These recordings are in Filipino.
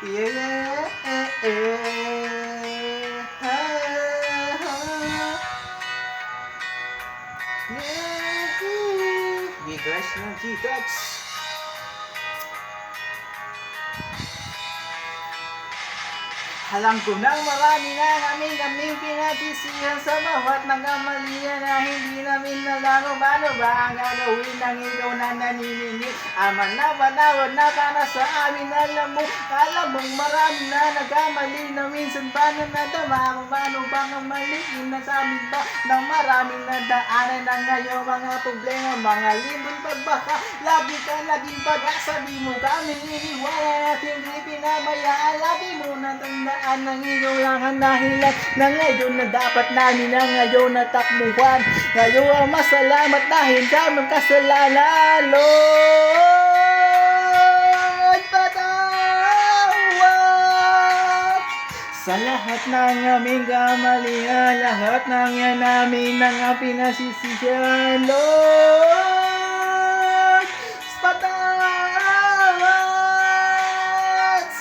Yeah, G-Touch na G-Touch. Alam ko nang marami na kaming pinagsisihan sa bawat nagkamalian na hindi namin nalago. Paano ba ang gagawin ng ikaw na naniningil? Ama na panawad na para sa amin. Alam mong marami na nagkamali na minsan pa na nadama. Kung paano ba ang maliin na sa amin ba ng maraming nadaanan na ngayon mga problema, mga limbong pagbaka. Laging pag-asa, di mo kami iniwala at hindi pinabayaan. Lagi mo natandaan ng iyong lang ang dahilan na ngayon na dapat namin na ngayon natakbuhan. Ngayon ang masalamat dahil sa aming kasalanan, Lord, patawad sa lahat ng aming kamalian, lahat ng yan namin ng pinasisihan, Lord, patawad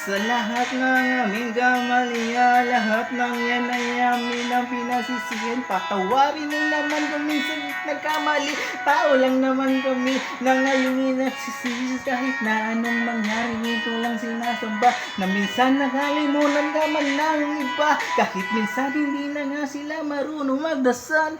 sa lahat ng aming kamalian, lahat ng yan ay amin ang pinasisihan. Patawarin mo naman kung minsan nagkamali, tao lang naman kami na ngayon nagsisisi. Kahit na anong mangyari, ito lang sinasamba na minsan nakalimutan ka man ng iba. Kahit minsan hindi na nga sila marunong magdasal.